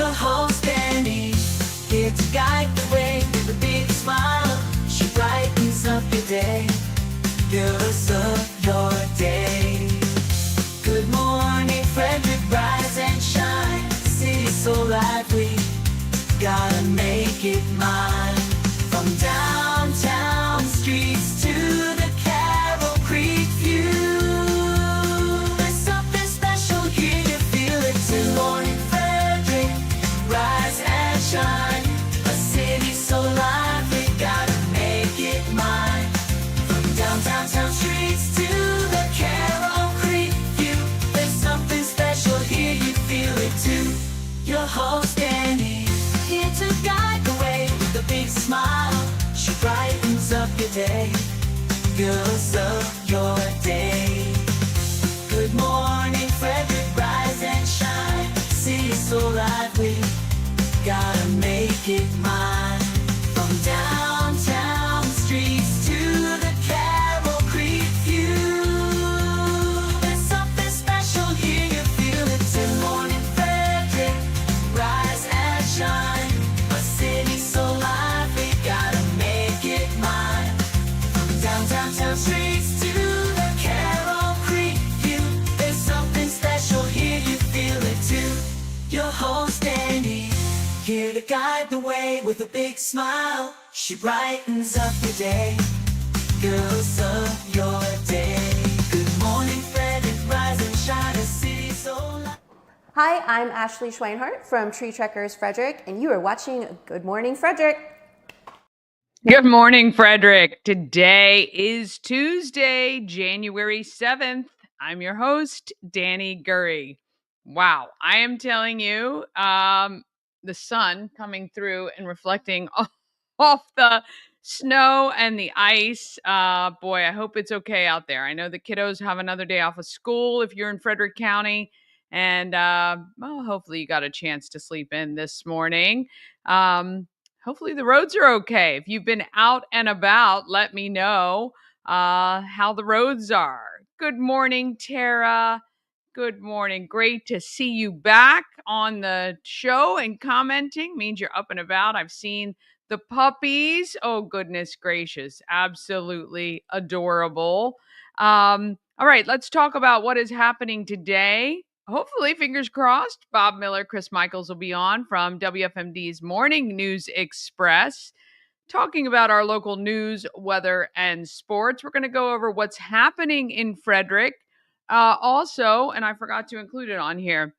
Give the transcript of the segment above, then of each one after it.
Your host Danny, here to guide the way with a big smile. She brightens up your day, fills up your day. Good morning Frederick, rise and shine. City's so lively, gotta make it mine. From downtown streets to the Carroll Creek view, there's something special here, you feel it too. Good morning Frederick, rise and shine. A city so lively, gotta make it mine. From downtown streets to the Carroll Creek view, there's something special here, you feel it too. Your host Danny, here to guide the way with a big smile. She brightens up your day, fills up your day. Good morning Frederick, rise and shine. City's so lively, gotta make it mine. From downtown streets to the Carroll Creek view, there's something special here, you feel it too. Good morning Frederick, rise and shine. A city so lively, gotta make it mine. From downtown streets to the Carroll Creek view, there's something special here, you feel it too. Your host Andy, here to guide the way with a big smile. She brightens up your day, fills up your day. Good morning Frederick, rise and shine. A city so lively. Hi, I'm Ashley Schweinhart from Tree Trekkers Frederick, and you are watching Good Morning Frederick. Good morning, Frederick. Today is Tuesday, January 7th. I'm your host, Danny Gurry. Wow, I am telling you, the sun coming through and reflecting off the snow and the ice. Boy, I hope it's okay out there. I know the kiddos have another day off of school if you're in Frederick County. And, well, hopefully you got a chance to sleep in this morning. Hopefully the roads are okay. If you've been out and about, let me know how the roads are. Good morning, Tara. Good morning. Great to see you back on the show and commenting. Means you're up and about. I've seen the puppies. Oh, goodness gracious. Absolutely adorable. All right, let's talk about what is happening today. Hopefully, fingers crossed, Bob Miller, Chris Michaels will be on from WFMD's Morning News Express, talking about our local news, weather, and sports. We're going to go over what's happening in Frederick. Also, and I forgot to include it on here,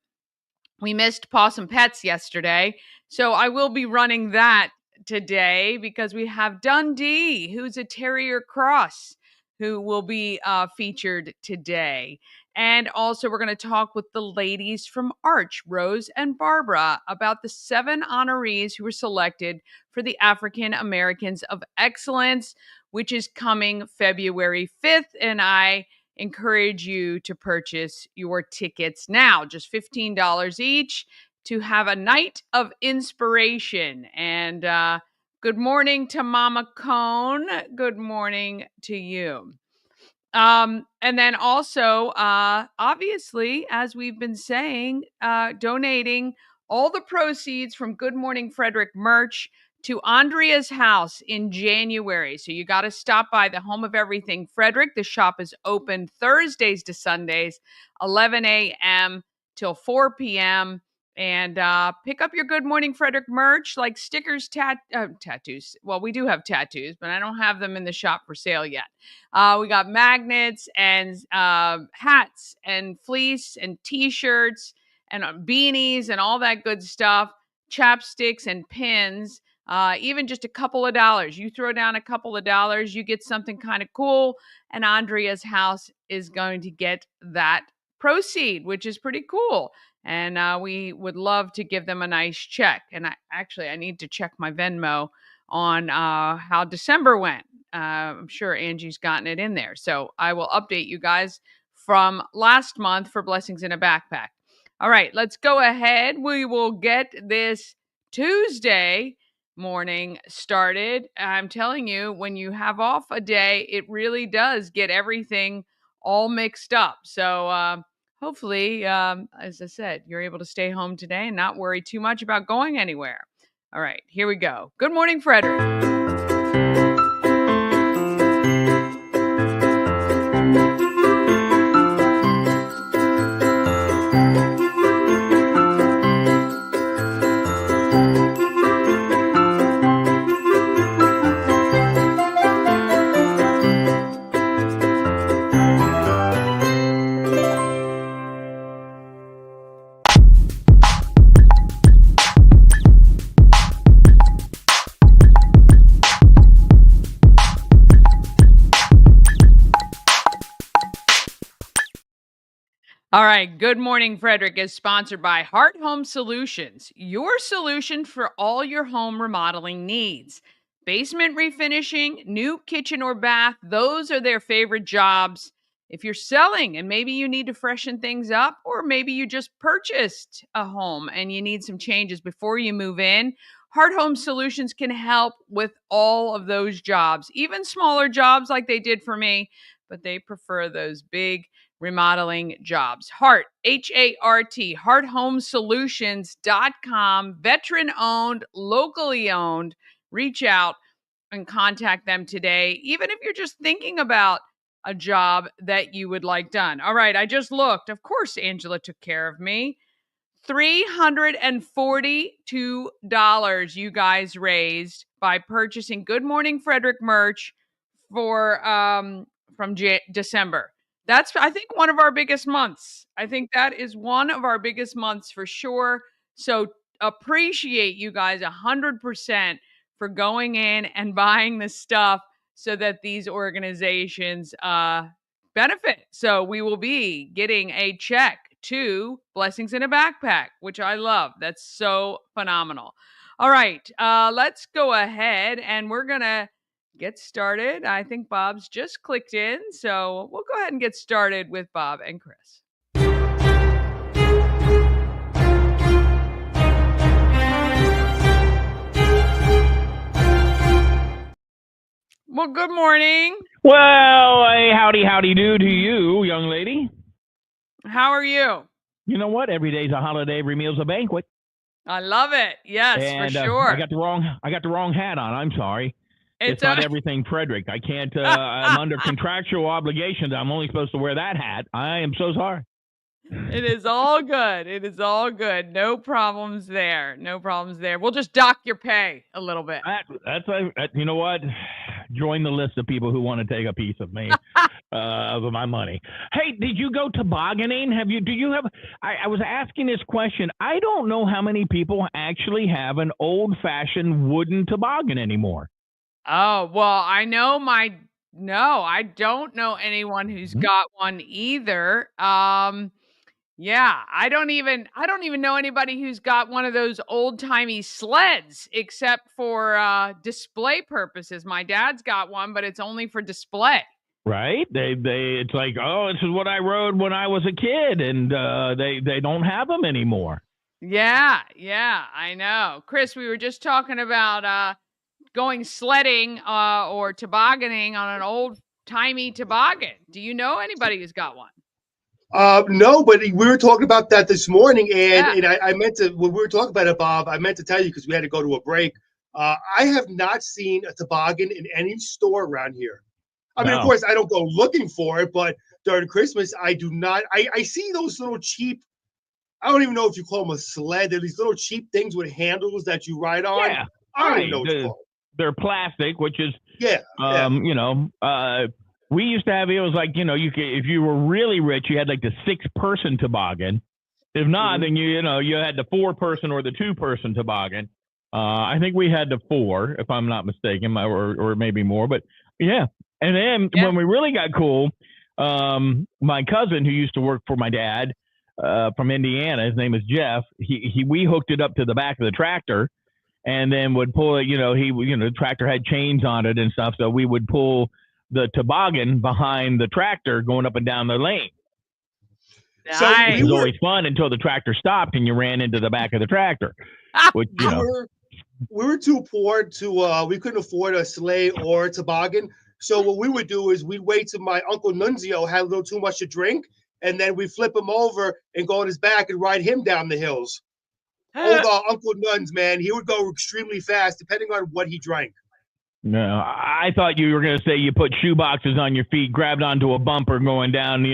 we missed Pawsome Pets yesterday, so I will be running that today because we have Dundee, who's a terrier cross, who will be featured today. And also, we're going to talk with the ladies from AARCH, Rose and Barbara, about the 7 honorees who were selected for the African Americans of Excellence, which is coming February 5th. And I encourage you to purchase your tickets now, just $15 each, to have a night of inspiration. And good morning to Mama Cone. Good morning to you. And then also, obviously, as we've been saying, donating all the proceeds from Good Morning Frederick merch to Andrea's house in January. So you got to stop by the Home of Everything Frederick. The shop is open Thursdays to Sundays, 11 a.m. till 4 p.m. And pick up your Good Morning Frederick merch, like stickers, tattoos. Well, we do have tattoos, but I don't have them in the shop for sale yet. We got magnets and hats and fleece and T-shirts and beanies and all that good stuff, chapsticks and pins, even just a couple of dollars. You throw down a couple of dollars, you get something kind of cool, and Andrea's house is going to get that proceed, which is pretty cool. And we would love to give them a nice check. And I need to check my Venmo on how December went. I'm sure Angie's gotten it in there. So I will update you guys from last month for Blessings in a Backpack. All right, let's go ahead. We will get this Tuesday morning started. I'm telling you, when you have off a day, it really does get everything all mixed up. So hopefully, as I said, you're able to stay home today and not worry too much about going anywhere. All right, here we go. Good morning, Frederick. All right. Good Morning Frederick is sponsored by Heart Home Solutions, your solution for all your home remodeling needs. Basement refinishing, new kitchen or bath, those are their favorite jobs. If you're selling and maybe you need to freshen things up, or maybe you just purchased a home and you need some changes before you move in, Heart Home Solutions can help with all of those jobs, even smaller jobs like they did for me, but they prefer those big remodeling jobs. Heart, H-A-R-T, hearthomesolutions.com, veteran owned, locally owned. Reach out and contact them today, even if you're just thinking about a job that you would like done. All right, I just looked. Of course, Angela took care of me. $342 you guys raised by purchasing Good Morning Frederick merch for from December. That's, I think, one of our biggest months. I think that is one of our biggest months for sure. So appreciate you guys 100% for going in and buying the stuff so that these organizations benefit. So we will be getting a check to Blessings in a Backpack, which I love. That's so phenomenal. All right, let's go ahead and we're going to get started. I think Bob's just clicked in, so we'll go ahead and get started with Bob and Chris. Well, good morning. Well, hey, howdy do to you, young lady. How are you? You know what? Every day's a holiday, every meal's a banquet. I love it. Yes, and, for sure. I got the wrong hat on. I'm sorry. It's not everything Frederick. I can't. I'm under contractual obligations. I'm only supposed to wear that hat. I am so sorry. It is all good. It is all good. No problems there. No problems there. We'll just dock your pay a little bit. That's you know what? Join the list of people who want to take a piece of me, of my money. Hey, did you go tobogganing? Do you have? I was asking this question. I don't know how many people actually have an old-fashioned wooden toboggan anymore. Oh, well, I don't know anyone who's got one either. Yeah, I don't even know anybody who's got one of those old-timey sleds except for display purposes. My dad's got one, but it's only for display. Right? It's like, oh, this is what I rode when I was a kid, and they don't have them anymore. Yeah, I know. Chris, we were just talking about going sledding or tobogganing on an old-timey toboggan. Do you know anybody who's got one? No, but we were talking about that this morning, and I meant to, when we were talking about it, Bob, I meant to tell you because we had to go to a break. I have not seen a toboggan in any store around here. I mean, of course, I don't go looking for it, but during Christmas, I do not. I see those little cheap, I don't even know if you call them a sled. They're these little cheap things with handles that you ride on. Yeah, I don't even know what you call them. They're plastic, which is, you know, we used to have, it was like, you know, if you were really rich, you had like the 6-person toboggan. If not, then you had the 4-person or the 2-person toboggan. I think we had the 4, if I'm not mistaken, or maybe more. But yeah, and then when we really got cool, my cousin who used to work for my dad from Indiana, his name is Jeff. We hooked it up to the back of the tractor, and then would pull it. The tractor had chains on it and stuff, so we would pull the toboggan behind the tractor going up and down the lane. So it was always fun until the tractor stopped and you ran into the back of the tractor. Which, we were too poor to, we couldn't afford a sleigh or a toboggan. So what we would do is we'd wait till my Uncle Nunzio had a little too much to drink, and then we flip him over and go on his back and ride him down the hills. Old Uncle Nuns, man, he would go extremely fast depending on what he drank. No, I thought you were going to say you put shoe boxes on your feet, grabbed onto a bumper going down, there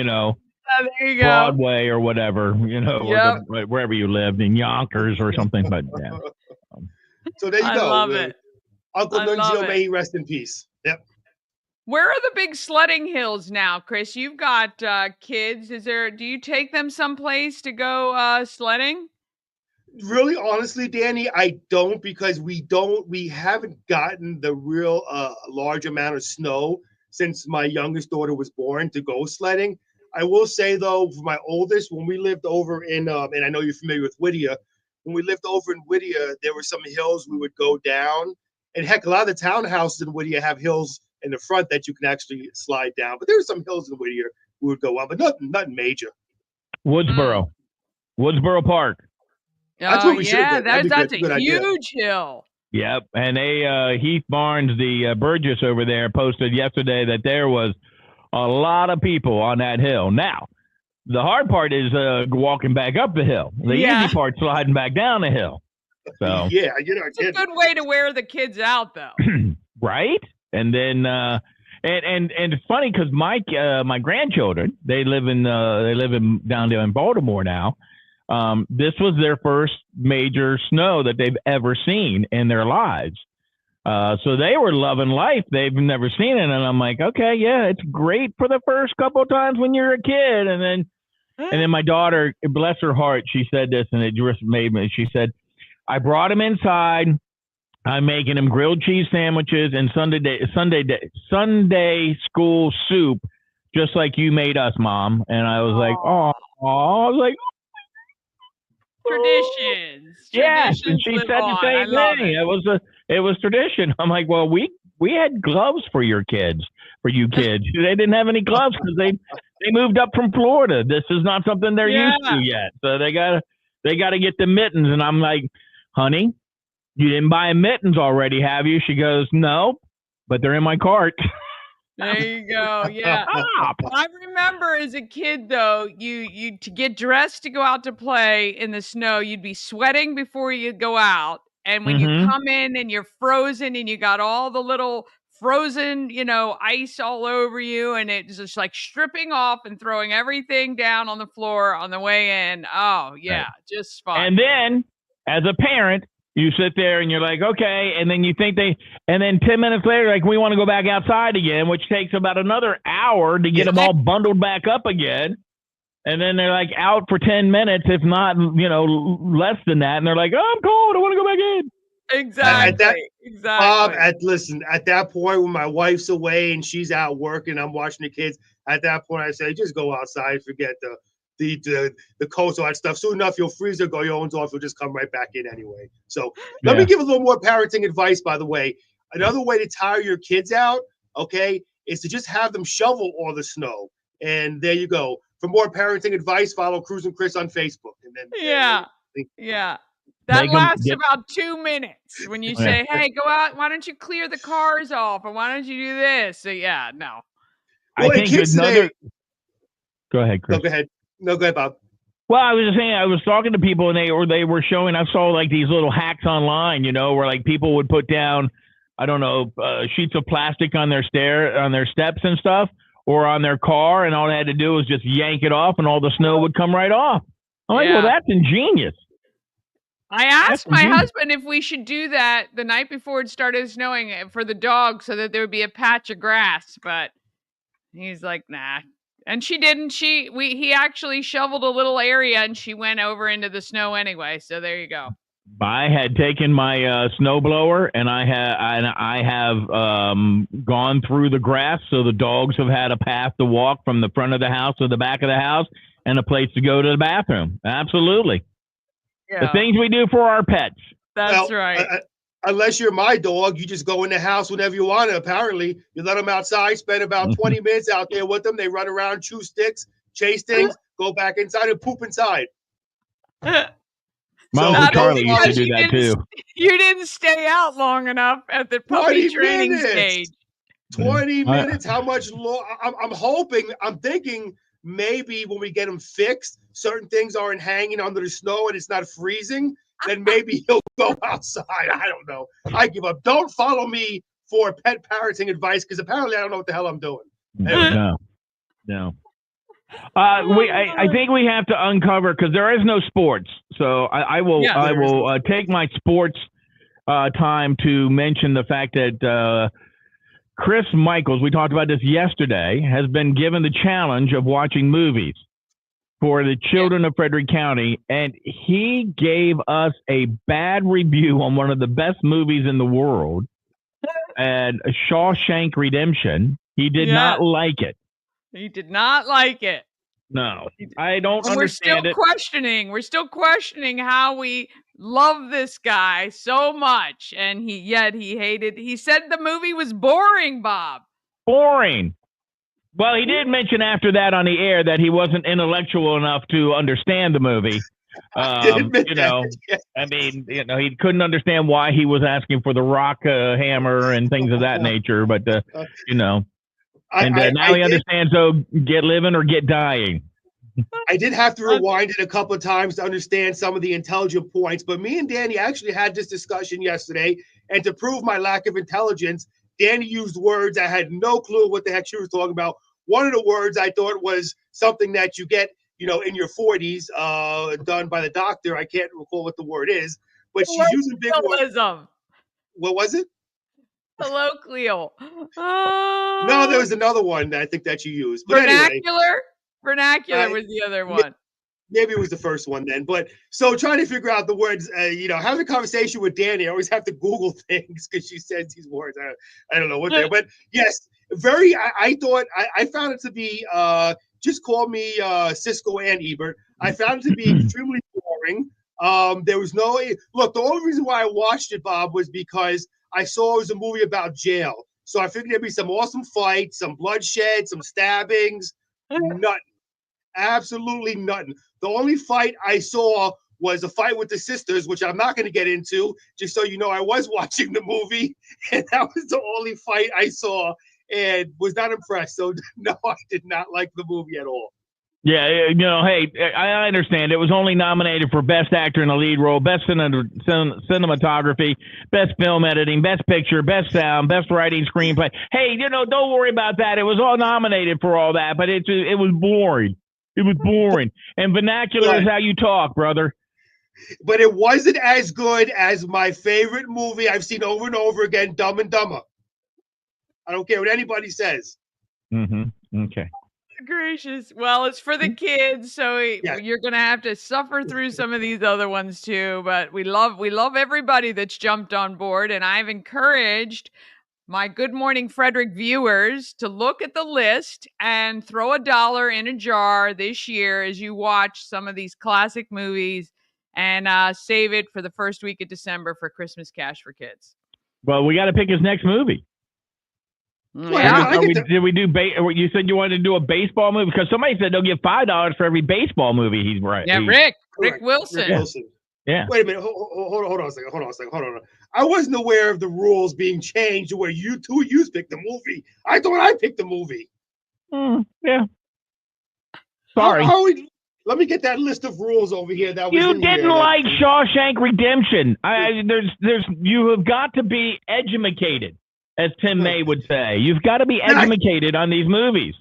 you go. Broadway or whatever, Yep. or wherever you lived in Yonkers or something. But yeah. So there you go. I love it. Uncle Nunzio, may he rest in peace. Yep. Where are the big sledding hills now, Chris? You've got kids. Do you take them someplace to go sledding? Really, honestly, Danny, I don't, because we haven't gotten the real large amount of snow since my youngest daughter was born to go sledding. I will say though, for my oldest, when we lived over in, and I know you're familiar with Whittier, when we lived over in Whittier, there were some hills we would go down, and heck, a lot of the townhouses in Whittier have hills in the front that you can actually slide down. But there were some hills in Whittier we would go on, but nothing major. Woodsboro Park. That's what we should have done. That's a huge hill. Yep. And Heath Barnes, the Burgess over there, posted yesterday that there was a lot of people on that hill. Now, the hard part is walking back up the hill. The easy part, sliding back down the hill. So yeah, you're not kidding. It's a good way to wear the kids out, though. Right? And then and it's funny because my grandchildren, they live down there in Baltimore now. This was their first major snow that they've ever seen in their lives. So they were loving life. They've never seen it. And I'm like, okay, yeah, it's great for the first couple of times when you're a kid. And then my daughter, bless her heart, she said this, and it just made me, she said, I brought him inside. I'm making him grilled cheese sandwiches and Sunday school soup, just like you made us, Mom. And I was like, oh, I was like, traditions. Yes, and she said the same thing. It was tradition. I'm like, well, we had gloves for you kids. They didn't have any gloves because they moved up from Florida. This is not something they're used to yet. So they gotta get the mittens. And I'm like, honey, you didn't buy mittens already, have you? She goes, no, but they're in my cart. There you go. Yeah. I remember as a kid, though, you to get dressed to go out to play in the snow, you'd be sweating before you go out. And when you come in and you're frozen and you got all the little frozen, ice all over you, and it's just like stripping off and throwing everything down on the floor on the way in. Oh, yeah, right. Just fun. And then as a parent, you sit there and you're like, okay. And then you think and then 10 minutes later, like, we want to go back outside again, which takes about another hour to get them all bundled back up again. And then they're like out for 10 minutes, if not, less than that. And they're like, oh, I'm cold. I want to go back in. Exactly. Listen, at that point when my wife's away and she's out working, I'm watching the kids. At that point, I say, just go outside, forget the coats, all that stuff. Soon enough, you'll freeze or go your own off. You'll just come right back in anyway. So let me give a little more parenting advice, by the way. Another way to tire your kids out, okay, is to just have them shovel all the snow. And there you go. For more parenting advice, follow Cruz and Chris on Facebook. And then that lasts about 2 minutes when you say, hey, go out. Why don't you clear the cars off? Or why don't you do this? So, no. Well, I think Go ahead, Chris. No, go ahead. No, go ahead, Bob. Well, I was just saying, I was talking to people and they were showing, I saw like these little hacks online, where like people would put down, I don't know, sheets of plastic on their steps and stuff, or on their car, and all they had to do was just yank it off and all the snow would come right off. I'm like, well, that's ingenious. I asked my husband if we should do that the night before it started snowing for the dog so that there would be a patch of grass, but he's like, nah. And she didn't. He actually shoveled a little area and she went over into the snow anyway. So there you go. I had taken my snowblower and I have gone through the grass, so the dogs have had a path to walk from the front of the house to the back of the house and a place to go to the bathroom. Absolutely. Yeah. The things we do for our pets. That's right. Unless you're my dog, you just go in the house whenever you want. Apparently, you let them outside, spend about 20 minutes out there with them. They run around, chew sticks, chase things, go back inside and poop inside. Mom and Charlie used to do that too. You didn't stay out long enough at the puppy training stage. 20 minutes? How much long? I'm thinking maybe when we get him fixed, certain things aren't hanging under the snow and it's not freezing, then maybe he'll go outside. I don't know. I give up. Don't follow me for pet parenting advice because apparently I don't know what the hell I'm doing. Anyway. No. I think we have to uncover, because there is no sports. So I will take my sports time to mention the fact that Chris Michaels, we talked about this yesterday, has been given the challenge of watching movies for the children of Frederick County, and he gave us a bad review on one of the best movies in the world, and Shawshank Redemption. He did not like it. He did not like it. No, I don't understand it. We're still questioning how we love this guy so much, and he hated. He said the movie was boring, Bob. Boring. Well, he did mention after that on the air that he wasn't intellectual enough to understand the movie. He couldn't understand why he was asking for the rock hammer and things of that nature. But now he understands. So get living or get dying. I did have to rewind it a couple of times to understand some of the intelligent points. But me and Danny actually had this discussion yesterday, and to prove my lack of intelligence, Danny used words I had no clue what the heck she was talking about. One of the words I thought was something that you get, in your 40s, done by the doctor. I can't recall what the word is, but she's using big words. What was it? Colloquial. No, there was another one that I think that you used. But vernacular? Anyway, Vernacular was the other one. Maybe it was the first one then. But so trying to figure out the words, having a conversation with Danny, I always have to Google things because she says these words. I don't know what they're, but yes, I thought I found it to be, just call me Cisco and Ebert. I found it to be extremely boring. There was look, the only reason why I watched it, Bob, was because I saw it was a movie about jail. So I figured there'd be some awesome fights, some bloodshed, some stabbings. Nothing. Absolutely nothing. The only fight I saw was a fight with the sisters, which I'm not going to get into, just so you know I was watching the movie, and that was the only fight I saw and was not impressed. So, no, I did not like the movie at all. Yeah, hey, I understand. It was only nominated for Best Actor in a Lead Role, Best Cinematography, Best Film Editing, Best Picture, Best Sound, Best Writing, Screenplay. Hey, don't worry about that. It was all nominated for all that, but it was boring. It was boring. And vernacular is how you talk, brother. But it wasn't as good as my favorite movie I've seen over and over again, Dumb and Dumber. I don't care what anybody says. Mm-hmm. Okay. Gracious. Well, it's for the kids, so you're going to have to suffer through some of these other ones too. But we love everybody that's jumped on board, and I've encouraged my Good Morning Frederick viewers to look at the list and throw $1 in a jar this year as you watch some of these classic movies, and save it for the first week of December for Christmas Cash for Kids. Well, we got to pick his next movie. Yeah. Did we do? You said you wanted to do a baseball movie because somebody said they'll give $5 for every baseball movie he's right. Yeah, Rick Wilson. Rick Wilson. Yeah. Wait a minute. Hold on a second. I wasn't aware of the rules being changed to where you picked the movie. I thought I picked the movie. Yeah. Sorry. Let me get that list of rules over here. That was you didn't like Shawshank Redemption. You have got to be educated, as Tim May would say. You've got to be educated on these movies.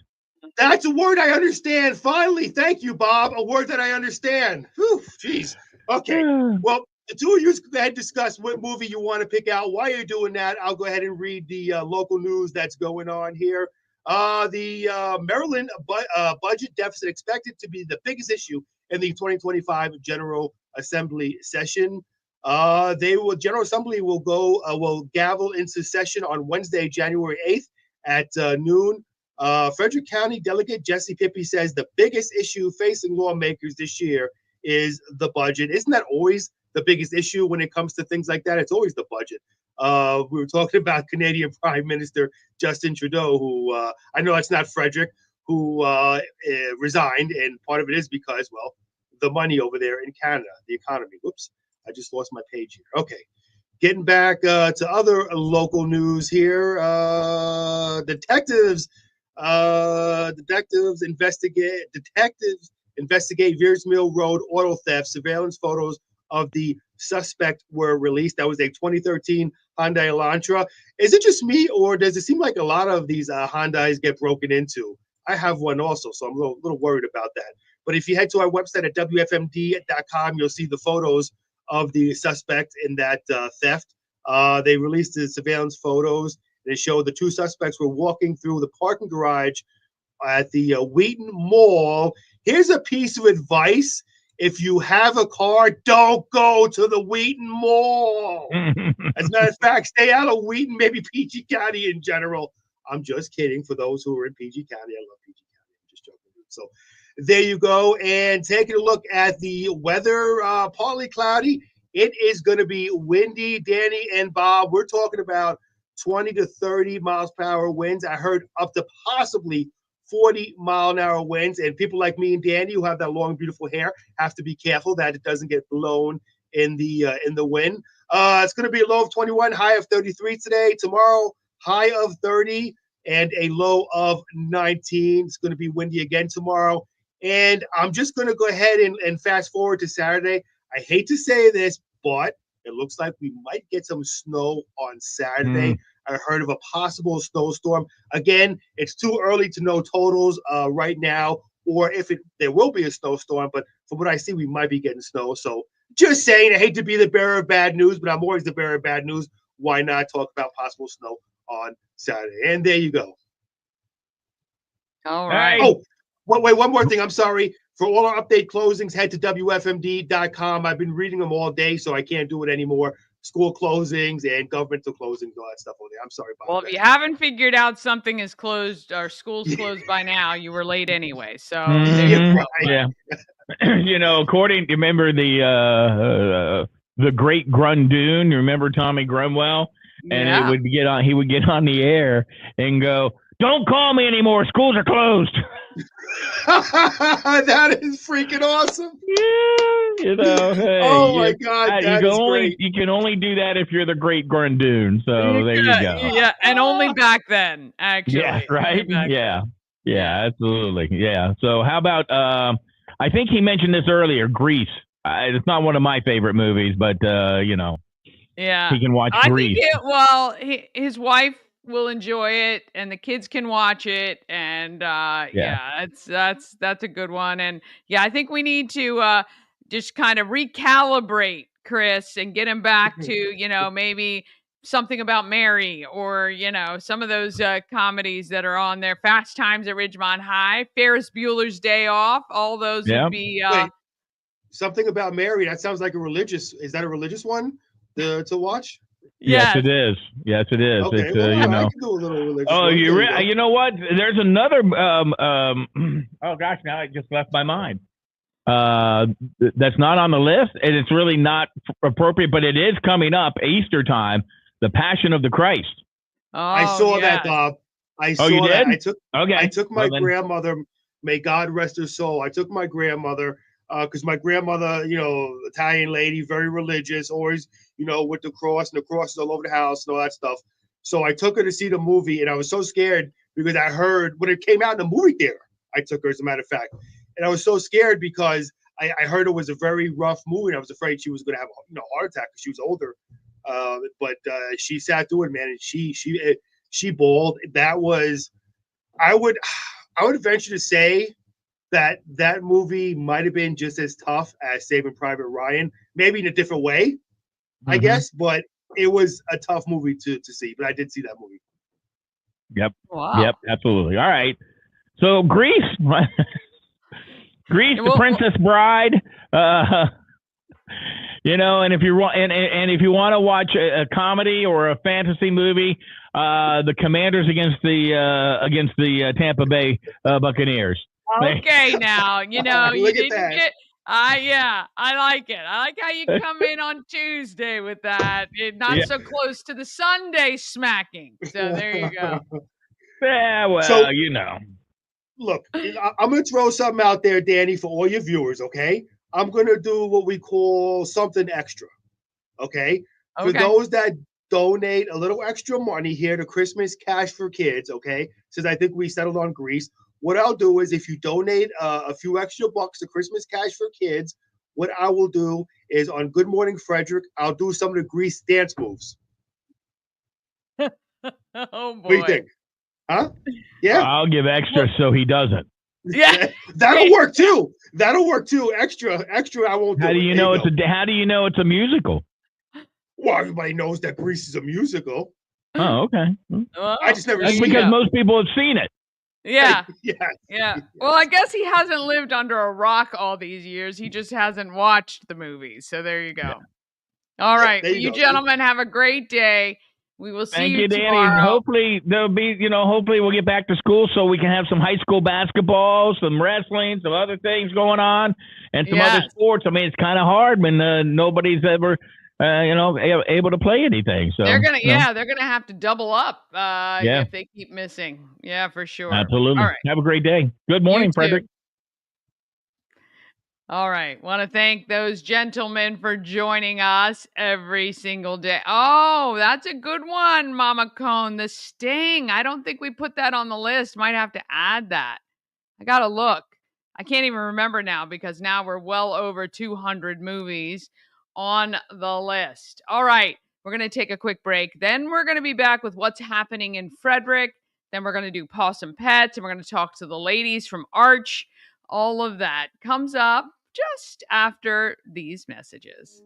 That's a word I understand. Finally, thank you, Bob. A word that I understand. Whew, jeez. Okay. Well, the two of you go ahead and discuss what movie you want to pick out. While you're doing that, I'll go ahead and read the local news that's going on here. The Maryland budget deficit expected to be the biggest issue in the 2025 General Assembly session. General Assembly will gavel into session on Wednesday, January 8th at noon. Frederick County Delegate Jesse Pippy says the biggest issue facing lawmakers this year is the budget. Isn't that always the biggest issue when it comes to things like that? It's always the budget. We were talking about Canadian Prime Minister Justin Trudeau, who I know it's not Frederick, who resigned, and part of it is because, well, the money over there in Canada, the economy. Whoops, I just lost my page here. Okay. Getting back to other local news here. Detectives Detectives investigate Veers Mill Road auto theft. Surveillance photos of the suspect were released. That was a 2013 Hyundai Elantra. Is it just me, or does it seem like a lot of these Hyundais get broken into? I have one also, so I'm a little worried about that. But if you head to our website at WFMD.com, you'll see the photos of the suspect in that theft. They released the surveillance photos. They showed the two suspects were walking through the parking garage at the Wheaton Mall. Here's a piece of advice. If you have a car, don't go to the Wheaton Mall. As a matter of fact, stay out of Wheaton, maybe PG County in general. I'm just kidding. For those who are in PG County, I love PG County. I'm just joking. So there you go. And taking a look at the weather, partly cloudy. It is going to be windy, Danny and Bob. We're talking about 20 to 30 miles per hour winds. I heard up to possibly 40-mile-an-hour winds. And people like me and Danny, who have that long, beautiful hair, have to be careful that it doesn't get blown in the wind. It's going to be a low of 21, high of 33 today. Tomorrow, high of 30 and a low of 19. It's going to be windy again tomorrow. And I'm just going to go ahead and fast forward to Saturday. I hate to say this, but it looks like we might get some snow on Saturday. I heard of a possible snowstorm. Again, it's too early to know totals right now, or if there will be a snowstorm. But from what I see, we might be getting snow. So just saying, I hate to be the bearer of bad news, but I'm always the bearer of bad news. Why not talk about possible snow on Saturday? And there you go. All right. Oh, wait, one more thing. I'm sorry. For all our update closings, head to WFMD.com. I've been reading them all day, so I can't do it anymore. School closings and governmental closings, all that stuff over there. I'm sorry about that. Well, if you haven't figured out something is closed or school's closed by now, you were late anyway. So yeah. Remember the great Grundoon? You remember Tommy Grunwell? And he would get on the air and go, "Don't call me anymore. Schools are closed." That is freaking awesome. Yeah, hey, oh my God, great. You can only do that if you're the great Grundoon. So there you go. Yeah, and only back then, actually. Yeah, right. Yeah, absolutely. Yeah. So how about? I think he mentioned this earlier. Grease. It's not one of my favorite movies, but yeah, he can watch Grease. His wife will enjoy it, and the kids can watch it, and that's a good one. And yeah, I think we need to just kind of recalibrate Chris and get him back to maybe something about Mary, or some of those comedies that are on there. Fast Times at Ridgemont High, Ferris Bueller's Day Off, all those would be Wait, something about Mary. That sounds like is that a religious one to watch? Yes, it is. Yes, it is. Okay, it's, I can do a little religious. Oh, you know what? There's another. Oh gosh, now it just left my mind. That's not on the list, and it's really not appropriate, but it is coming up Easter time. The Passion of the Christ. Oh, I saw that, Bob. I saw you that. did? I took my grandmother. May God rest her soul. I took my grandmother because my grandmother, Italian lady, very religious, always, with the cross, and the crosses all over the house and all that stuff. So I took her to see the movie, and I was so scared because I heard when it came out in the movie theater. I took her, as a matter of fact, and I was so scared because I heard it was a very rough movie. And I was afraid she was going to have a heart attack because she was older. But she sat through it, man, and she bawled. That was, I would venture to say that movie might have been just as tough as Saving Private Ryan, maybe in a different way, I guess, but it was a tough movie to see. But I did see that movie. Yep. Wow. Yep. Absolutely. All right. So Grease, The Princess Bride. And if you want, and if you want to watch a comedy or a fantasy movie, the Commanders against the Tampa Bay Buccaneers. Okay, now you Look at that. I like it. I like how you come in on Tuesday with that. Not so close to the Sunday smacking. So there you go. Yeah, well, So- Look, I'm going to throw something out there, Danny, for all your viewers, okay? I'm going to do what we call something extra, okay? For those that donate a little extra money here to Christmas Cash for Kids, okay? Since I think we settled on Greece. What I'll do is if you donate a few extra bucks to Christmas Cash for Kids, what I will do is on Good Morning Frederick, I'll do some of the Grease dance moves. Oh, What do you boy. think? Huh? Yeah. I'll give extra so he doesn't. Yeah. That'll work too. That'll work too. Extra. I won't do How do it. you There know go. how do you know it's a musical? Well, everybody knows that Grease is a musical. Oh, okay. Well, I just never there That's seen you because go. most people have seen it. Yeah. Yes. Yeah. Well, I guess he hasn't lived under a rock all these years. He just hasn't watched the movies. So there you go. Yeah. All right. There Well, you you go. gentlemen have a great day. We will see Thank you you, Danny. tomorrow. Hopefully there'll be, hopefully we'll get back to school so we can have some high school basketball, some wrestling, some other things going on, and some other Yes. sports. I mean, it's kind of hard when nobody's ever, able to play anything. So They're gonna, they're gonna have to double up if they keep missing. Yeah, for sure. absolutely. All right. Have a great day. Good You morning, too. Frederick. All right. Want to thank those gentlemen for joining us every single day. Oh, that's a good one, Mama Cone. The Sting. I don't think we put that on the list. Might have to add that. I got to look. I can't even remember now because now we're well over 200 movies on the list. All right. We're going to take a quick break. Then we're going to be back with what's happening in Frederick. Then we're going to do Pawsome Pets and we're going to talk to the ladies from AARCH. All of that comes up just after these messages.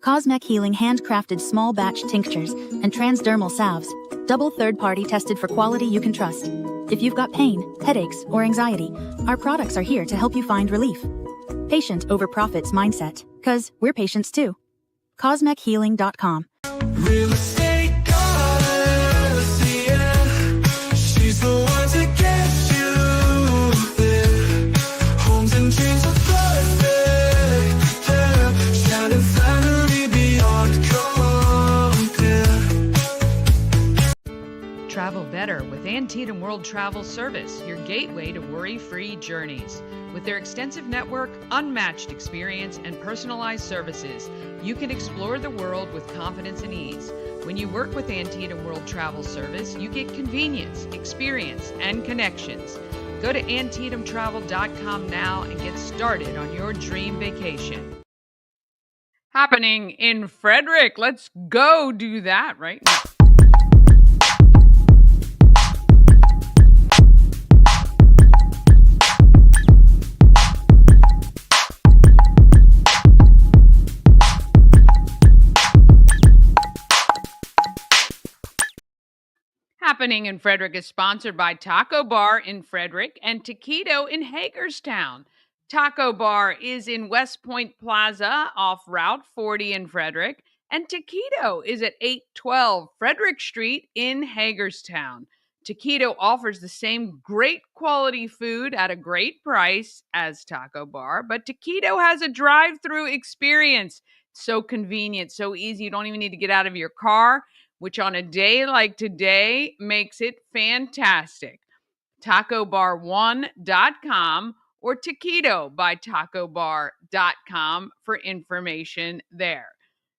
Cosmec Healing handcrafted small batch tinctures and transdermal salves, double third-party tested for quality you can trust. If you've got pain, headaches, or anxiety, our products are here to help you find relief. Patient over profits mindset, 'cause we're patients too. CosmecHealing.com. Real estate guardian. She's the one to get you there. Homes and dreams are perfect. Shining flattery beyond compare. Travel better with Antietam World Travel Service, your gateway to worry-free journeys. With their extensive network, unmatched experience, and personalized services, you can explore the world with confidence and ease. When you work with Antietam World Travel Service, you get convenience, experience, and connections. Go to AntietamTravel.com now and get started on your dream vacation. Happening in Frederick. Let's go do that right now. Happening in Frederick is sponsored by Taco Bar in Frederick and Taquito in Hagerstown. Taco Bar is in West Point Plaza off Route 40 in Frederick, and Taquito is at 812 Frederick Street in Hagerstown. Taquito offers the same great quality food at a great price as Taco Bar, but Taquito has a drive-through experience. So convenient, so easy. You don't even need to get out of your car, which on a day like today makes it fantastic. TacoBar1.com or Taquito by TacoBar.com for information there.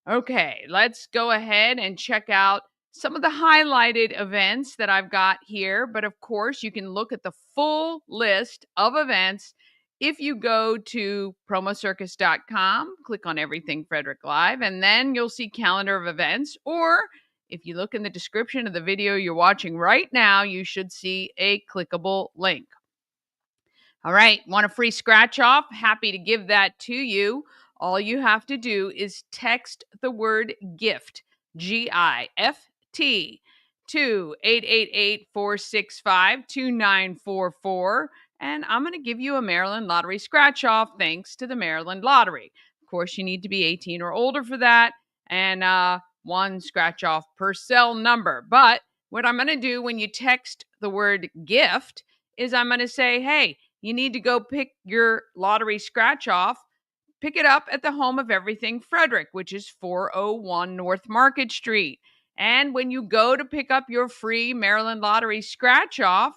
Okay, let's go ahead and check out some of the highlighted events that I've got here. But of course, you can look at the full list of events if you go to promocircus.com, click on Everything Frederick Live, and then you'll see calendar of events. Or if you look in the description of the video you're watching right now, you should see a clickable link. All right, want a free scratch off? Happy to give that to you. All you have to do is text the word GIFT, GIFT, to 888-465-2944. And I'm going to give you a Maryland Lottery scratch off thanks to the Maryland Lottery. Of course, you need to be 18 or older for that. And one scratch off per cell number. But What I'm going to do when you text the word gift is I'm going to say, hey, you need to go pick your lottery scratch off. Pick it up at the home of Everything Frederick, which is 401 North Market Street. And when you go to pick up your free Maryland Lottery scratch off,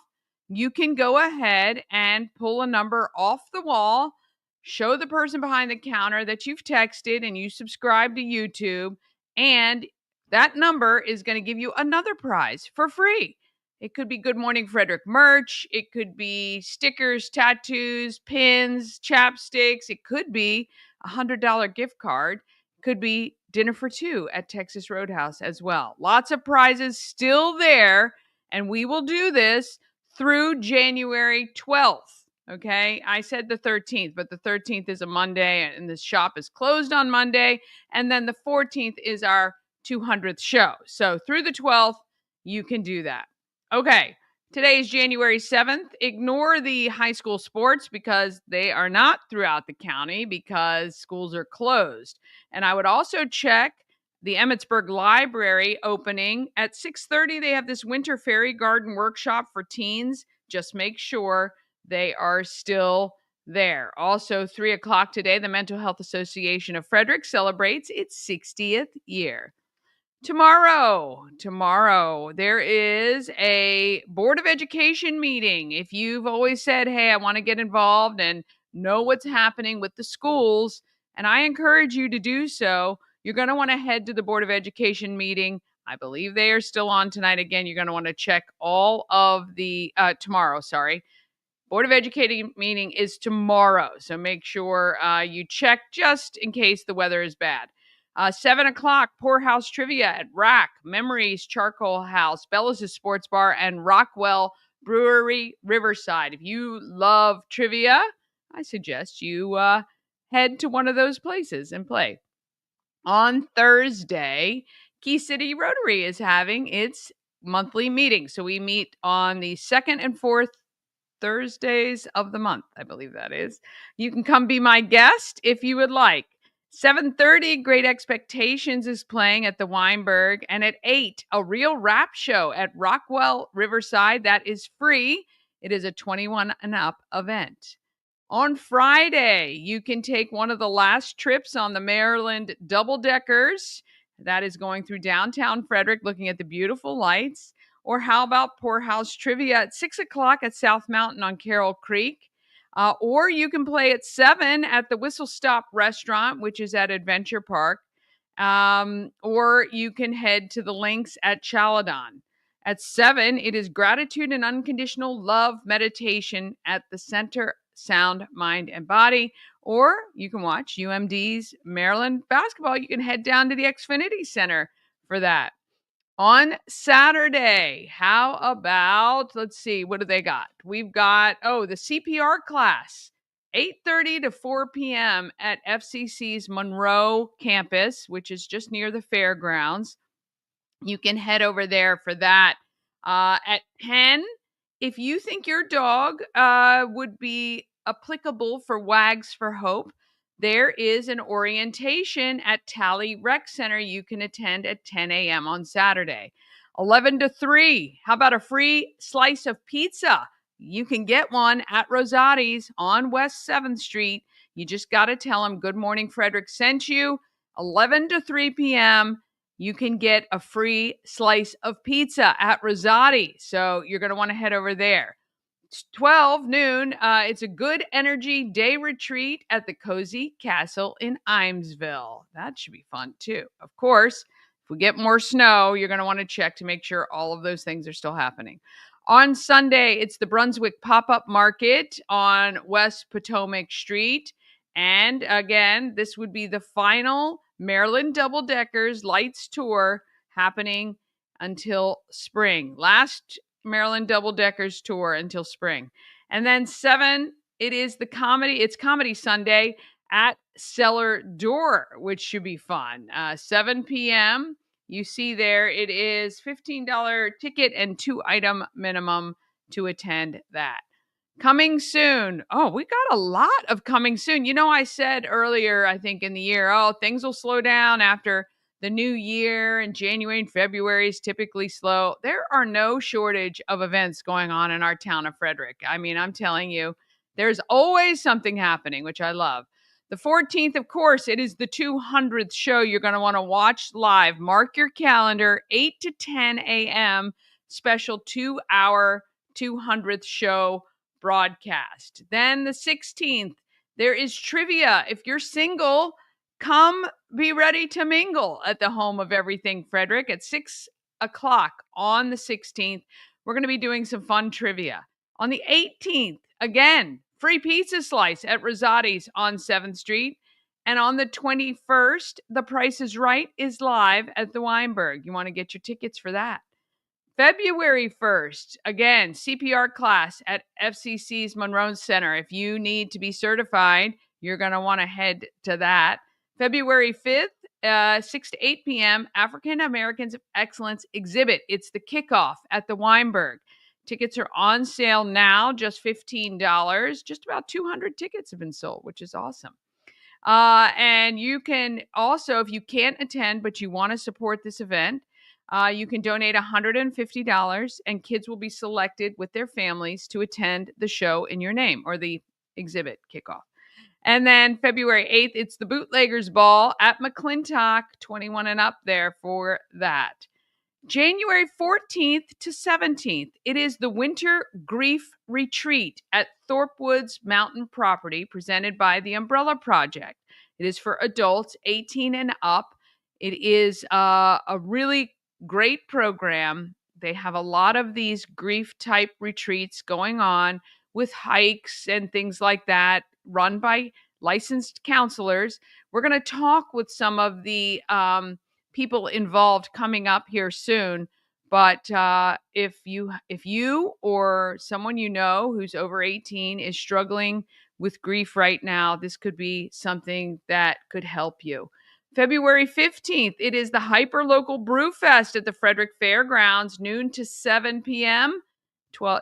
you can go ahead and pull a number off the wall, show the person behind the counter that you've texted and you subscribe to YouTube, and that number is going to give you another prize for free. It could be Good Morning Frederick merch. It could be stickers, tattoos, pins, chapsticks. It could be a $100 gift card. It could be dinner for two at Texas Roadhouse as well. Lots of prizes still there, and we will do this through January 12th. Okay, I said the 13th, but the 13th is a Monday, and the shop is closed on Monday. And then the 14th is our 200th show. So through the 12th, you can do that. Okay, today is January 7th. Ignore the high school sports because they are not throughout the county because schools are closed. And I would also check the Emmitsburg Library opening at 6:30. They have this winter fairy garden workshop for teens. Just make sure they are still there. Also, 3 o'clock today, the Mental Health Association of Frederick celebrates its 60th year. Tomorrow, there is a Board of Education meeting. If you've always said, hey, I want to get involved and know what's happening with the schools, and I encourage you to do so, you're going to want to head to the Board of Education meeting. I believe they are still on tonight. Again, you're going to want to check all of the, tomorrow. Board of Education meeting is tomorrow. So make sure you check just in case the weather is bad. 7 o'clock, Poorhouse Trivia at Rack, Memories Charcoal House, Bella's Sports Bar, and Rockwell Brewery Riverside. If you love trivia, I suggest you head to one of those places and play. On Thursday, Key City Rotary is having its monthly meeting. So we meet on the second and fourth Thursdays of the month, I believe that is. You can come be my guest if you would like. 7:30, Great Expectations is playing at the Weinberg. And at 8, a real rap show at Rockwell Riverside. That is free. It is a 21 and up event. On Friday, you can take one of the last trips on the Maryland double-deckers. That is going through downtown Frederick, looking at the beautiful lights. Or how about Poorhouse Trivia at 6 o'clock at South Mountain on Carroll Creek? Or you can play at 7 at the Whistle Stop Restaurant, which is at Adventure Park. Or you can head to the Links at Chaladon. At 7, it is Gratitude and Unconditional Love Meditation at the Center Sound, Mind, and Body. Or you can watch UMD's Maryland basketball. You can head down to the Xfinity Center for that. On Saturday, how about, let's see, what do they got? We've got, the CPR class, 8:30 to 4 p.m. at FCC's Monroe campus, which is just near the fairgrounds. You can head over there for that. At 10, if you think your dog would be applicable for Wags for Hope, there is an orientation at Tally Rec Center you can attend at 10 a.m. on Saturday. 11 to 3, how about a free slice of pizza? You can get one at Rosati's on West 7th Street. You just got to tell them Good Morning Frederick sent you. 11 to 3 p.m., you can get a free slice of pizza at Rosati. So you're going to want to head over there. 12 noon, it's a Good Energy Day Retreat at the Cozy Castle in Imesville. That should be fun too. Of course, if we get more snow, you're going to want to check to make sure all of those things are still happening. On Sunday, it's the Brunswick Pop-Up Market on West Potomac Street. And again, this would be the final Maryland Double Deckers Lights Tour happening until spring. Last Maryland Double Deckers tour until spring. And then 7, it's Comedy Sunday at Cellar Door, which should be fun. 7 p.m. You see there, it is $15 ticket and 2-item minimum to attend that. Coming soon. Oh, we got a lot of coming soon. You know, I said earlier, I think in the year, things will slow down after the new year and January and February is typically slow. There are no shortage of events going on in our town of Frederick. I mean, I'm telling you, there's always something happening, which I love. The 14th, of course, it is the 200th show you're going to want to watch live. Mark your calendar, 8 to 10 a.m., special 2-hour 200th show broadcast. Then the 16th, there is trivia. If you're single, come be ready to mingle at the home of everything Frederick at 6 o'clock on the 16th. We're going to be doing some fun trivia. On the 18th, again, free pizza slice at Rosati's on 7th Street. And on the 21st, The Price is Right is live at the Weinberg. You want to get your tickets for that. February 1st, again, CPR class at FCC's Monroe Center. If you need to be certified, you're going to want to head to that. February 5th, 6 to 8 p.m., African Americans of Excellence exhibit. It's the kickoff at the Weinberg. Tickets are on sale now, just $15. Just about 200 tickets have been sold, which is awesome. And you can also, if you can't attend, but you want to support this event, you can donate $150 and kids will be selected with their families to attend the show in your name or the exhibit kickoff. And then February 8th, it's the Bootleggers Ball at McClintock, 21 and up there for that. January 14th to 17th, it is the Winter Grief Retreat at Thorpe Woods Mountain Property presented by the Umbrella Project. It is for adults 18 and up. It is a really great program. They have a lot of these grief type retreats going on with hikes and things like that, run by licensed counselors. We're going to talk with some of the people involved coming up here soon. But if you or someone you know who's over 18 is struggling with grief right now, this could be something that could help you. February 15th, it is the Hyperlocal Brew Fest at the Frederick Fairgrounds, noon to 7 p.m.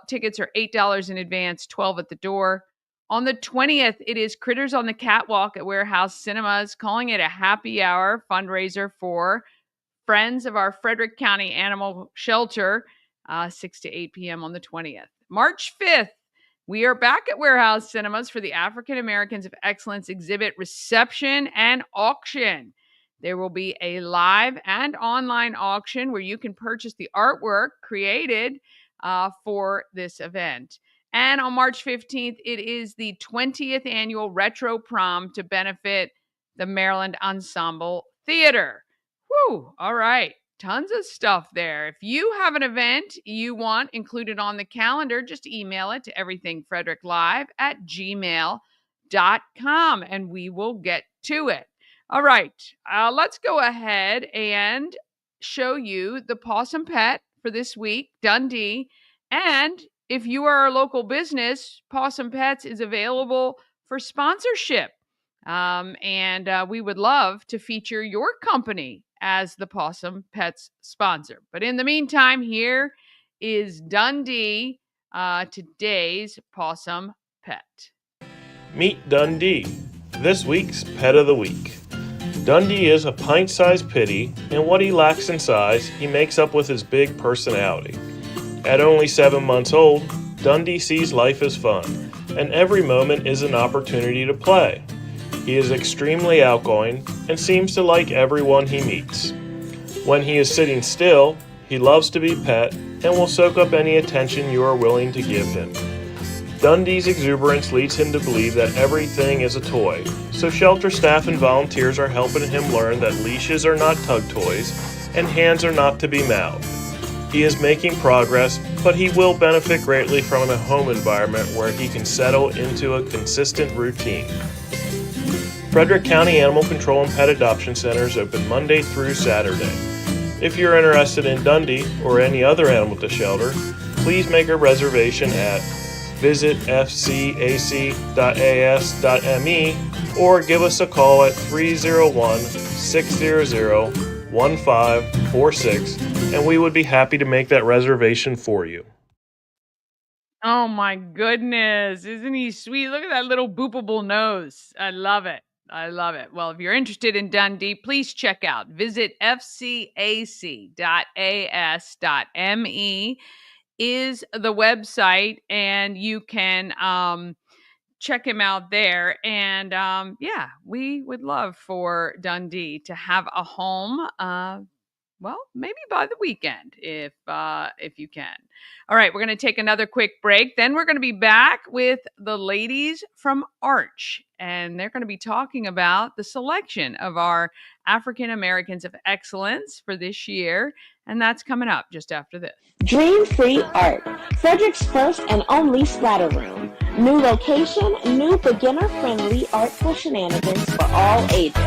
Tickets are $8 in advance, $12 at the door. On the 20th, it is Critters on the Catwalk at Warehouse Cinemas, calling it a happy hour fundraiser for friends of our Frederick County Animal Shelter, 6 to 8 p.m. on the 20th. March 5th, we are back at Warehouse Cinemas for the African Americans of Excellence exhibit reception and auction. There will be a live and online auction where you can purchase the artwork created for this event. And on March 15th, it is the 20th annual Retro Prom to benefit the Maryland Ensemble Theater. Whew, all right. Tons of stuff there. If you have an event you want included on the calendar, just email it to everythingfredericklive@gmail.com and we will get to it. All right. Let's go ahead and show you the Pawsome Pet for this week, Dundee. And if you are a local business, Pawsome Pets is available for sponsorship. And we would love to feature your company as the Pawsome Pets sponsor. But in the meantime, here is Dundee, today's Pawsome Pet. Meet Dundee, this week's Pet of the Week. Dundee is a pint-sized pitty, and what he lacks in size, he makes up with his big personality. At only 7 months old, Dundee sees life as fun, and every moment is an opportunity to play. He is extremely outgoing and seems to like everyone he meets. When he is sitting still, he loves to be pet and will soak up any attention you are willing to give him. Dundee's exuberance leads him to believe that everything is a toy, so shelter staff and volunteers are helping him learn that leashes are not tug toys and hands are not to be mouthed. He is making progress, but he will benefit greatly from a home environment where he can settle into a consistent routine. Frederick County Animal Control and Pet Adoption Centers open Monday through Saturday. If you're interested in Dundee or any other animal to shelter, please make a reservation at visitfcac.as.me or give us a call at 301-600-1546 and we would be happy to make that reservation for you. Oh my goodness, isn't he sweet? Look at that little boopable nose. I love it. I love it. Well, if you're interested in Dundee, please visit fcac.as.me is the website, and you can check him out there. And we would love for Dundee to have a home. Well, maybe by the weekend if you can. All right, we're going to take another quick break. Then we're going to be back with the ladies from AARCH, and they're going to be talking about the selection of our African Americans of Excellence for this year, and that's coming up just after this. Dream Free Art, Frederick's first and only splatter room. New location, new beginner-friendly artful shenanigans for all ages.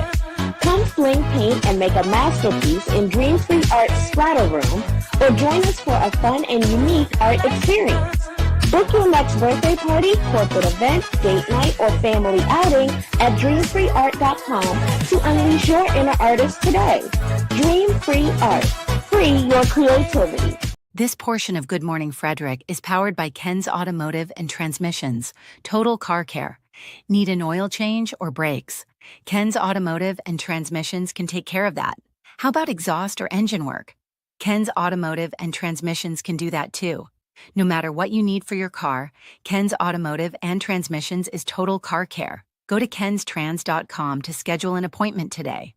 Come fling paint and make a masterpiece in Dream Free Art's splatter room, or join us for a fun and unique art experience. Book your next birthday party, corporate event, date night, or family outing at dreamfreeart.com to unleash your inner artist today. Dream Free Art. Free your creativity. This portion of Good Morning Frederick is powered by Ken's Automotive and Transmissions, Total Car Care. Need an oil change or brakes? Ken's Automotive and Transmissions can take care of that. How about exhaust or engine work? Ken's Automotive and Transmissions can do that too. No matter what you need for your car, Ken's Automotive and Transmissions is Total Car Care. Go to kenstrans.com to schedule an appointment today.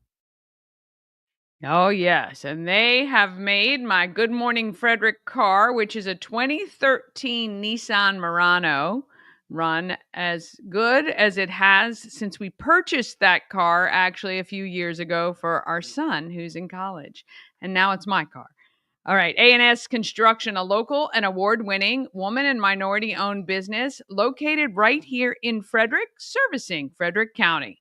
Oh, yes. And they have made my Good Morning Frederick car, which is a 2013 Nissan Murano, run as good as it has since we purchased that car actually a few years ago for our son who's in college. And now it's my car. All right. A&S Construction, a local and award-winning woman and minority-owned business located right here in Frederick, servicing Frederick County.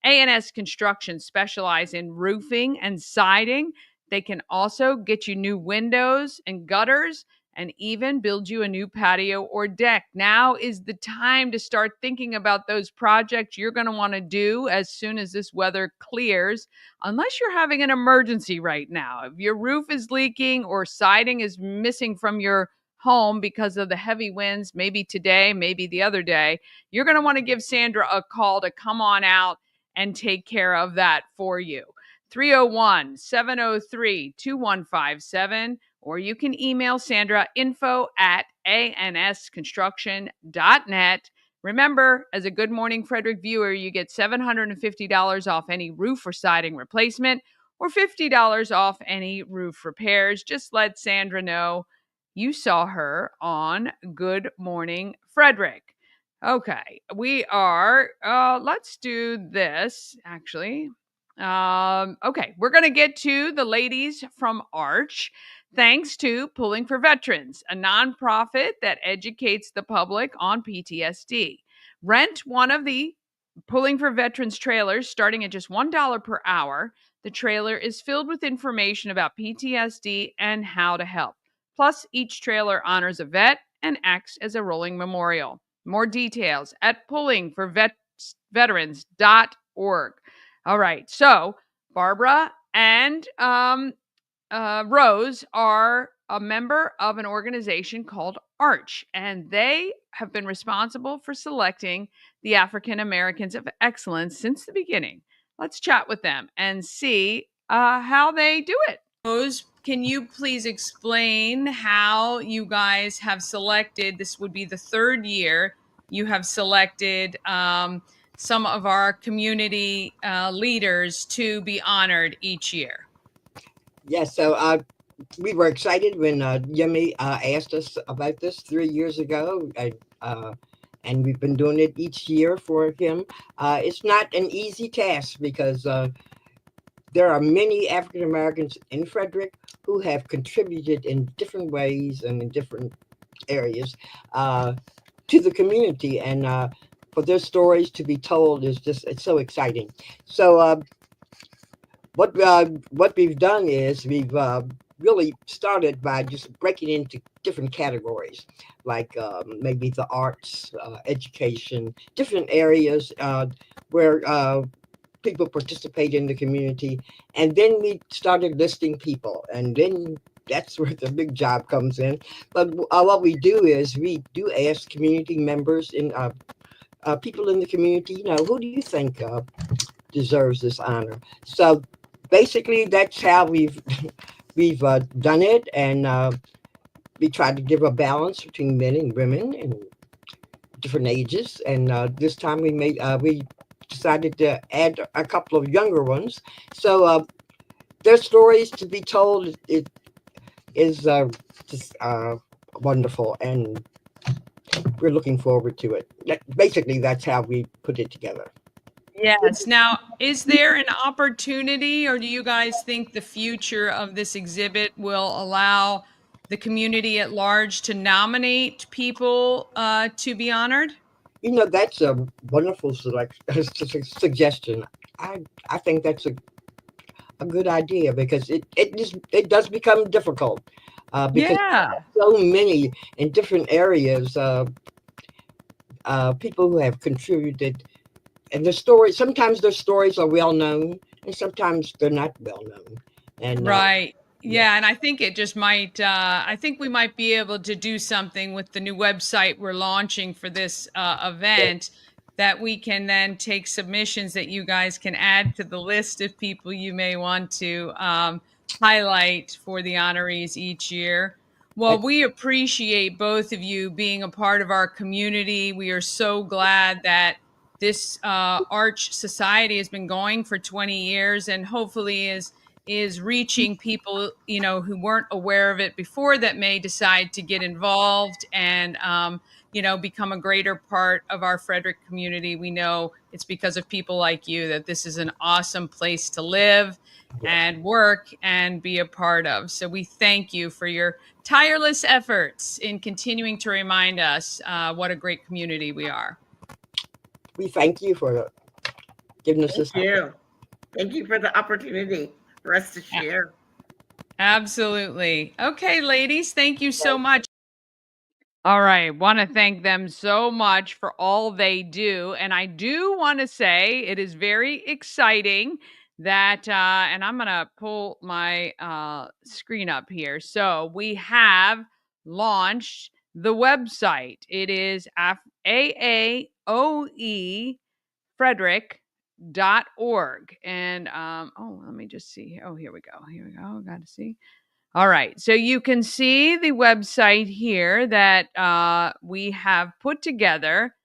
A&S Construction specialize in roofing and siding. They can also get you new windows and gutters and even build you a new patio or deck. Now is the time to start thinking about those projects you're going to want to do as soon as this weather clears, unless you're having an emergency right now. If your roof is leaking or siding is missing from your home because of the heavy winds, maybe today, maybe the other day, you're going to want to give Sandra a call to come on out and take care of that for you. 301-703-2157, or you can email Sandra info@ansconstruction.net. Remember, as a Good Morning Frederick viewer, you get $750 off any roof or siding replacement or $50 off any roof repairs. Just let Sandra know you saw her on Good Morning Frederick. Okay, we are, let's do this, actually. Okay, we're going to get to the ladies from AARCH, thanks to Pulling for Veterans, a nonprofit that educates the public on PTSD. Rent one of the Pulling for Veterans trailers starting at just $1 per hour. The trailer is filled with information about PTSD and how to help. Plus, each trailer honors a vet and acts as a rolling memorial. More details at pullingforveterans.org. All right. So Barbara and Rose are a member of an organization called AARCH, and they have been responsible for selecting the African Americans of Excellence since the beginning. Let's chat with them and see how they do it. Rose, can you please explain how you guys have selected, this would be the third year you have selected some of our community leaders to be honored each year? Yes, so we were excited when Yemi asked us about this 3 years ago, and we've been doing it each year for him. It's not an easy task because there are many African Americans in Frederick who have contributed in different ways and in different areas to the community, and for their stories to be told is just, it's so exciting. So what we've done is we've really started by just breaking into different categories, like maybe the arts, education, different areas where people participate in the community. And then we started listing people, and then that's where the big job comes in. But what we do is we do ask community members and people in the community, you know, who do you think deserves this honor. So basically, that's how we've done it, and we tried to give a balance between men and women and different ages. And this time we decided to add a couple of younger ones. So their stories to be told. It is just wonderful, and we're looking forward to it. Basically, that's how we put it together. Yes. Now, is there an opportunity, or do you guys think the future of this exhibit will allow the community at large to nominate people to be honored? You know, that's a wonderful suggestion. I think that's a good idea, because it does become difficult because Yeah. so many in different areas people who have contributed, and sometimes their stories are well known and sometimes they're not well known. And Right. Yeah, and I think it just might, I think we might be able to do something with the new website we're launching for this event, that we can then take submissions that you guys can add to the list of people you may want to highlight for the honorees each year. Well, we appreciate both of you being a part of our community. We are so glad that this AARCH Society has been going for 20 years, and hopefully is reaching people, you know, who weren't aware of it before, that may decide to get involved and, you know, become a greater part of our Frederick community. We know it's because of people like you that this is an awesome place to live and work and be a part of. So we thank you for your tireless efforts in continuing to remind us what a great community we are. we thank you for giving us this. Thank you. Thank you for the opportunity for us to share. Absolutely. Okay, ladies, thank you so much. All right. Want to thank them so much for all they do. And I do want to say it is very exciting that, and I'm going to pull my screen up here. So we have launched the website. It is AAOE Frederick.org. And let me just see. Oh, here we go. Got to see. All right. So you can see the website here that we have put together,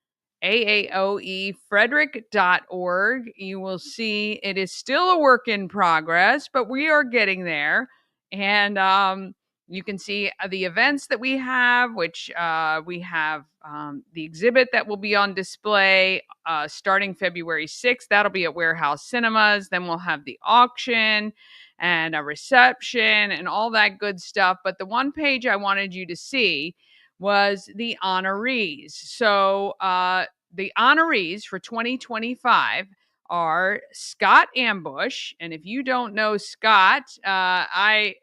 AAOEFrederick.org. You will see it is still a work in progress, but we are getting there. And you can see the events that we have, which we have the exhibit that will be on display starting February 6th. That'll be at Warehouse Cinemas. Then we'll have the auction and a reception and all that good stuff. But the one page I wanted you to see was the honorees. So the honorees for 2025 are Scott Ambush. And if you don't know Scott, I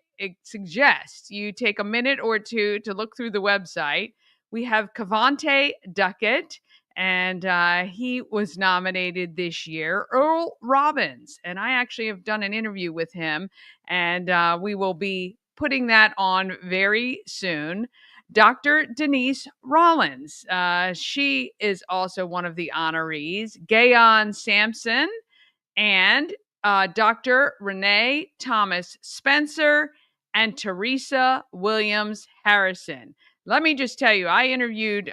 suggest you take a minute or two to look through the website. We have Cavante Duckett, and he was nominated this year. Earl Robbins, and I actually have done an interview with him, and we will be putting that on very soon. Dr. Denise Rollins, she is also one of the honorees. Gayon Sampson and Dr. Renee Thomas Spencer and Teresa Williams Harrison. Let me just tell you, I interviewed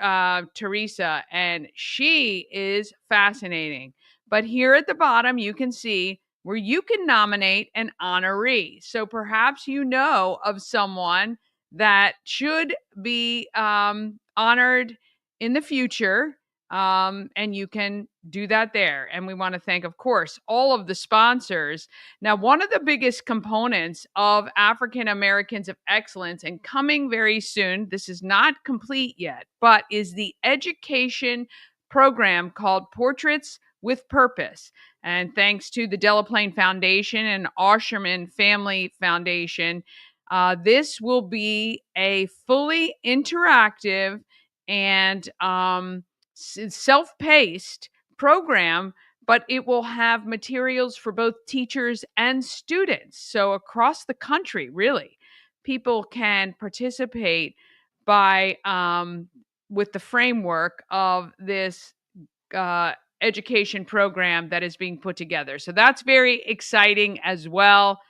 Teresa, and she is fascinating. But here at the bottom, you can see where you can nominate an honoree. So perhaps you know of someone that should be honored in the future, and you can do that there. And we want to thank, of course, all of the sponsors. Now, one of the biggest components of African Americans of Excellence, and coming very soon, this is not complete yet, but is the education program called Portraits with Purpose. And thanks to the Delaplane Foundation and Osherman Family Foundation, this will be a fully interactive and self-paced program, but it will have materials for both teachers and students. So across the country, really, people can participate by with the framework of this education program that is being put together. So that's very exciting as well.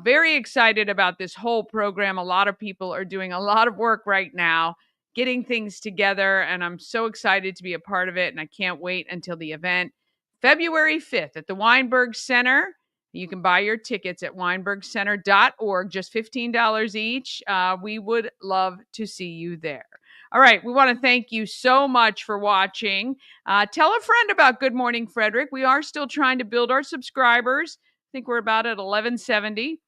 Very excited about this whole program. A lot of people are doing a lot of work right now, getting things together, and I'm so excited to be a part of it, and I can't wait until the event. February 5th at the Weinberg Center. You can buy your tickets at weinbergcenter.org, just $15 each. We would love to see you there. All right, we want to thank you so much for watching. Tell a friend about Good Morning Frederick. We are still trying to build our subscribers. I think we're about at 1170.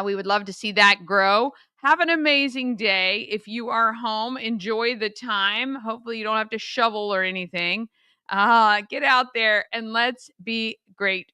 We would love to see that grow. Have an amazing day. If you are home, enjoy the time. Hopefully you don't have to shovel or anything. Get out there and let's be great